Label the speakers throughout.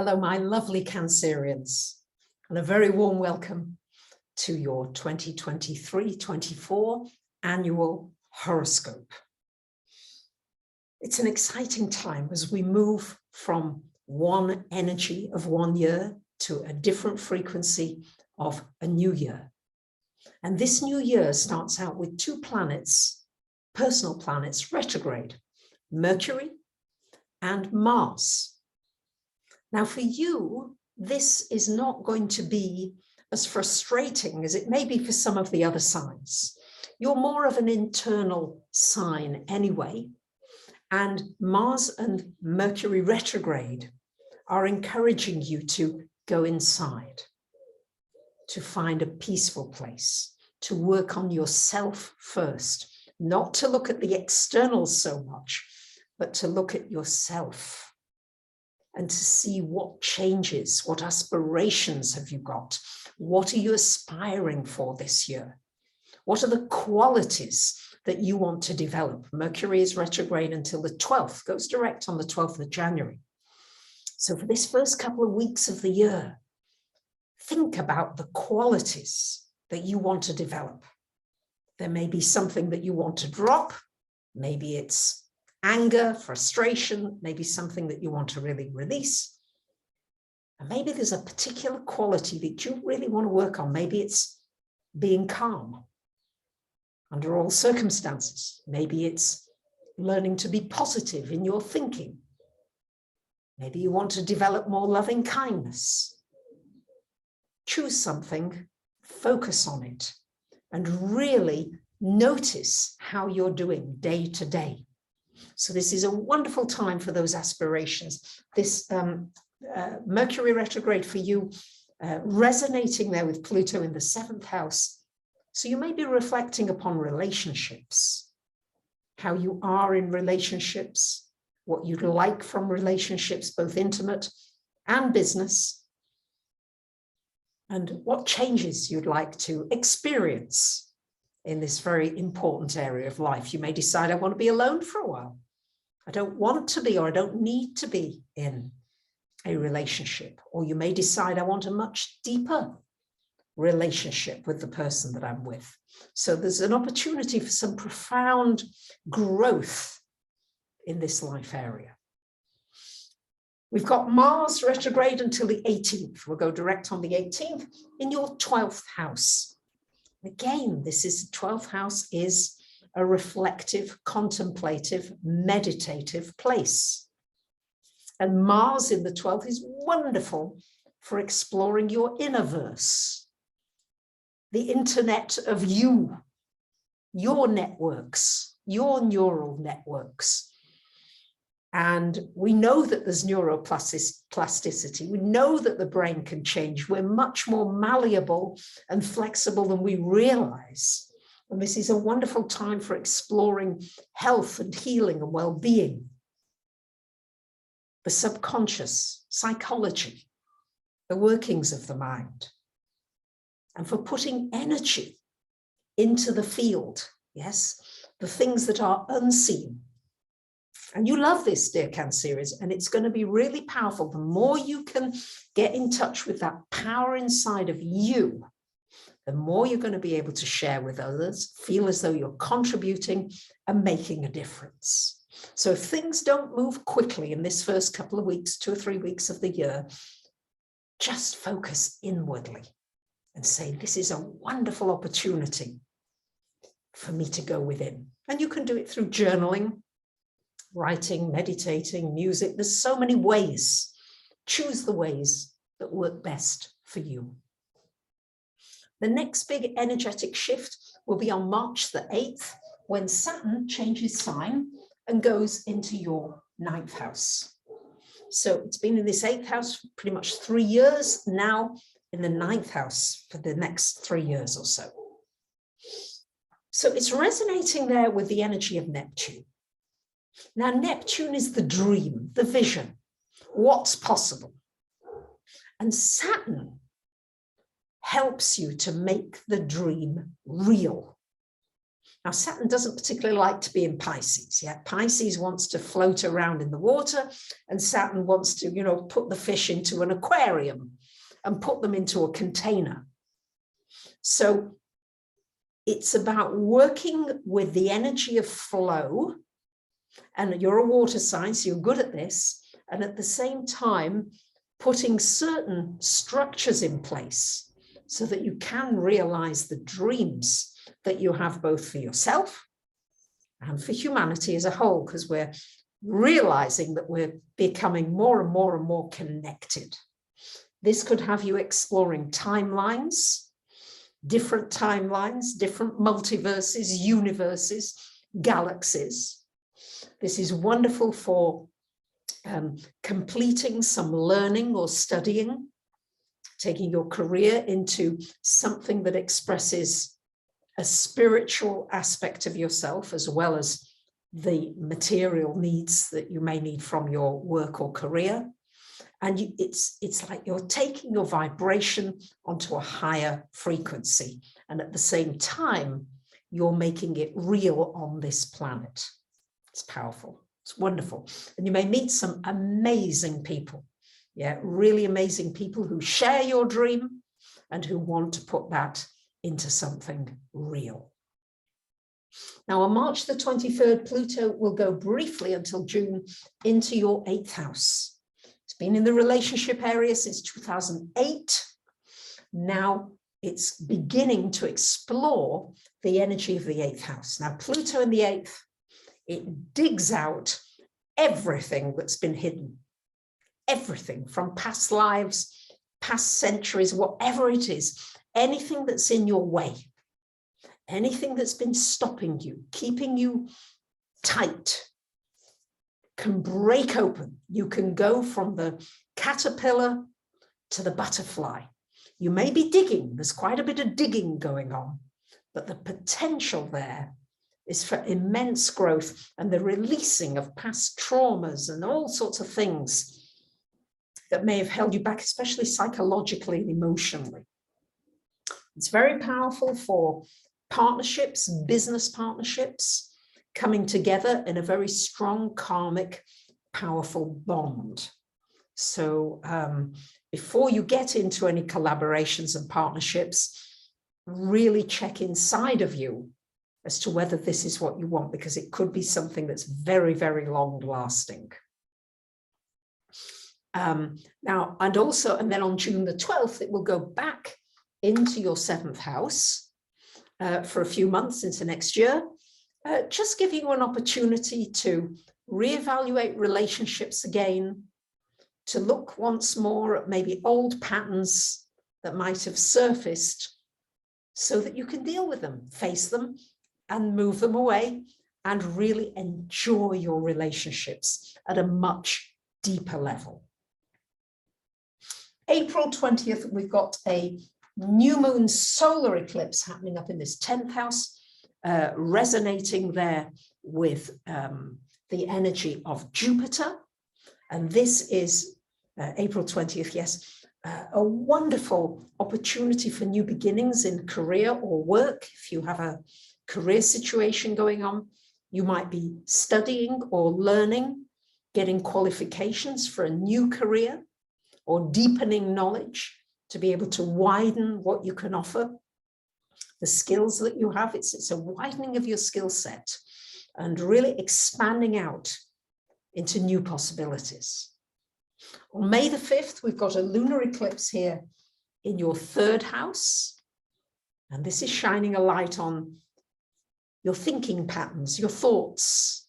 Speaker 1: Hello, my lovely Cancerians, and a very warm welcome to your 2023-24 annual horoscope. It's an exciting time as we move from one energy of one year to a different frequency of a new year. And this new year starts out with two planets, personal planets, retrograde, Mercury and Mars. Now, for you, this is not going to be as frustrating as it may be for some of the other signs. You're more of an internal sign anyway, and Mars and Mercury retrograde are encouraging you to go inside, to find a peaceful place, to work on yourself first, not to look at the externals so much, but to look at yourself. And to see what changes, what aspirations have you got? What are you aspiring for this year? What are the qualities that you want to develop? Mercury is retrograde until the 12th, goes direct on the 12th of January. So for this first couple of weeks of the year, think about the qualities that you want to develop. There may be something that you want to drop. Maybe it's anger, frustration, maybe something that you want to really release. And maybe there's a particular quality that you really want to work on. Maybe it's being calm under all circumstances. Maybe it's learning to be positive in your thinking. Maybe you want to develop more loving kindness. Choose something, focus on it, and really notice how you're doing day to day. So this is a wonderful time for those aspirations. This Mercury retrograde for you, resonating there with Pluto in the 7th house. So you may be reflecting upon relationships, how you are in relationships, what you'd like from relationships, both intimate and business, and what changes you'd like to experience in this very important area of life. You may decide, I want to be alone for a while. I don't want to be, or I don't need to be in a relationship. Or you may decide, I want a much deeper relationship with the person that I'm with. So there's an opportunity for some profound growth in this life area. We've got Mars retrograde until the 18th. We'll go direct on the 18th in your 12th house. Again, this is 12th house is a reflective, contemplative, meditative place. And Mars in the 12th is wonderful for exploring your innerverse, the internet of you, your networks, your neural networks. And we know that there's neuroplasticity. We know that the brain can change. We're much more malleable and flexible than we realize. And this is a wonderful time for exploring health and healing and well-being. The subconscious, psychology, the workings of the mind. And for putting energy into the field, yes, the things that are unseen. And you love this, dear Cancerians, and it's going to be really powerful. The more you can get in touch with that power inside of you, the more you're going to be able to share with others, feel as though you're contributing and making a difference. So if things don't move quickly in this first couple of weeks, 2 or 3 weeks of the year, just focus inwardly and say, this is a wonderful opportunity for me to go within. And you can do it through journaling, writing, meditating, music. There's so many ways. Choose the ways that work best for you. The next big energetic shift will be on March the 8th, when Saturn changes sign and goes into your 9th house. So it's been in this 8th house for pretty much 3 years, now in the 9th house for the next 3 years or so. So it's resonating there with the energy of Neptune. Now, Neptune is the dream, the vision, what's possible. And Saturn helps you to make the dream real. Now, Saturn doesn't particularly like to be in Pisces. Yeah, Pisces wants to float around in the water, and Saturn wants to, you know, put the fish into an aquarium and put them into a container. So it's about working with the energy of flow, and you're a water sign, so you're good at this, and at the same time, putting certain structures in place so that you can realize the dreams that you have both for yourself and for humanity as a whole, because we're realizing that we're becoming more and more and more connected. This could have you exploring timelines, different multiverses, universes, galaxies. This is wonderful for completing some learning or studying, taking your career into something that expresses a spiritual aspect of yourself, as well as the material needs that you may need from your work or career. And it's like you're taking your vibration onto a higher frequency. And at the same time, you're making it real on this planet. It's powerful. It's wonderful. And you may meet some amazing people. Yeah, really amazing people who share your dream and who want to put that into something real. Now, on March the 23rd, Pluto will go briefly until June into your 8th house. It's been in the relationship area since 2008. Now it's beginning to explore the energy of the 8th house. Now, Pluto in the 8th, it digs out everything that's been hidden. Everything from past lives, past centuries, whatever it is, anything that's in your way, anything that's been stopping you, keeping you tight, can break open. You can go from the caterpillar to the butterfly. You may be digging, there's quite a bit of digging going on, but the potential there is for immense growth and the releasing of past traumas and all sorts of things that may have held you back, especially psychologically and emotionally. It's very powerful for partnerships, business partnerships, coming together in a very strong, karmic, powerful bond. So before you get into any collaborations and partnerships, really check inside of you as to whether this is what you want, because it could be something that's very, very long lasting. And then on June the 12th, it will go back into your 7th house for a few months into next year, just giving you an opportunity to reevaluate relationships again, to look once more at maybe old patterns that might have surfaced so that you can deal with them, face them and move them away and really enjoy your relationships at a much deeper level. April 20th, we've got a new moon solar eclipse happening up in this 10th house, resonating there with the energy of Jupiter. And this is April 20th, yes, a wonderful opportunity for new beginnings in career or work. If you have a career situation going on, you might be studying or learning, getting qualifications for a new career, or deepening knowledge to be able to widen what you can offer, the skills that you have. It's a widening of your skill set and really expanding out into new possibilities. On May the 5th, we've got a lunar eclipse here in your 3rd house. And this is shining a light on your thinking patterns, your thoughts,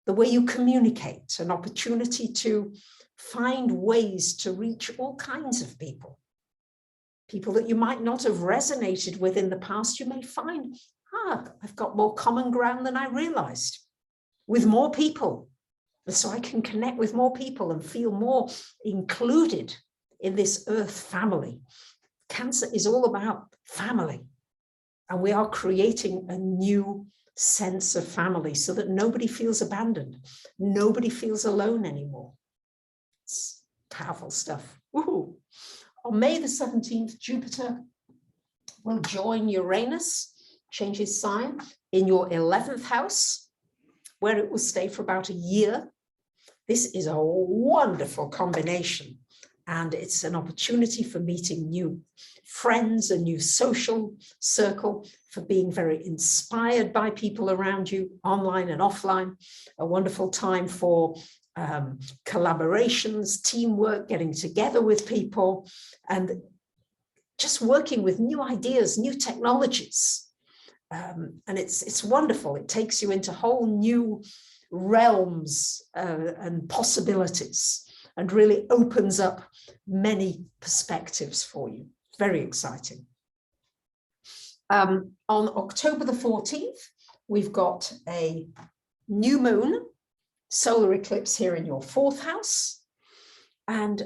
Speaker 1: the way you communicate, an opportunity to find ways to reach all kinds of people. People that you might not have resonated with in the past, you may find, I've got more common ground than I realized with more people. And so I can connect with more people and feel more included in this earth family. Cancer is all about family. And we are creating a new sense of family so that nobody feels abandoned. Nobody feels alone anymore. It's powerful stuff. Woohoo. On May the 17th, Jupiter will join Uranus changes sign in your 11th house, where it will stay for about a year. This is a wonderful combination, and it's an opportunity for meeting new friends, a new social circle, for being very inspired by people around you, online and offline, a wonderful time for collaborations, teamwork, getting together with people, and just working with new ideas, new technologies. And it's wonderful. It takes you into whole new realms and possibilities, and really opens up many perspectives for you. Very exciting. On October the 14th, we've got a new moon solar eclipse here in your 4th house. And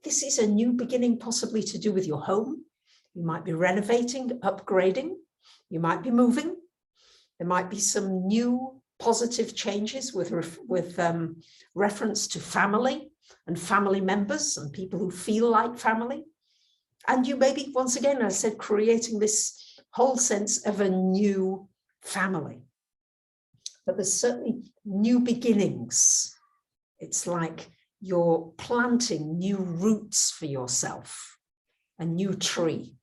Speaker 1: this is a new beginning, possibly to do with your home. You might be renovating, upgrading. You might be moving. There might be some new positive changes with reference to family and family members and people who feel like family. And you may be, once again, as I said, creating this whole sense of a new family. But there's certainly new beginnings. It's like you're planting new roots for yourself, a new tree.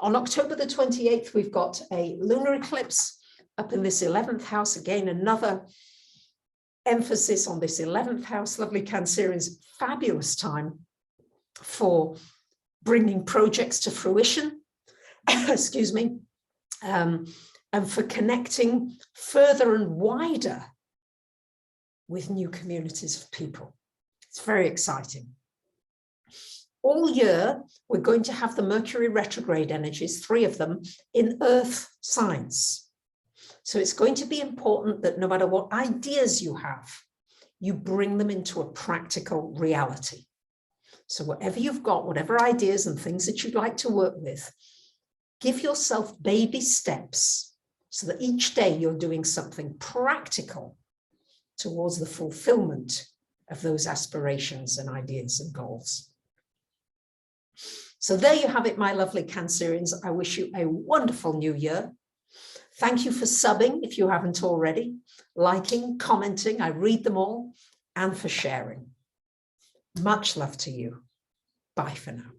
Speaker 1: On October the 28th, we've got a lunar eclipse up in this 11th house. Again, another emphasis on this 11th house. Lovely Cancerians, fabulous time for bringing projects to fruition, excuse me, and for connecting further and wider with new communities of people. It's very exciting. All year, we're going to have the Mercury retrograde energies, 3 of them, in Earth signs. So it's going to be important that no matter what ideas you have, you bring them into a practical reality. So whatever you've got, whatever ideas and things that you'd like to work with, give yourself baby steps so that each day you're doing something practical towards the fulfillment of those aspirations and ideas and goals. So there you have it, my lovely Cancerians. I wish you a wonderful new year. Thank you for subbing if you haven't already, liking, commenting, I read them all, and for sharing. Much love to you. Bye for now.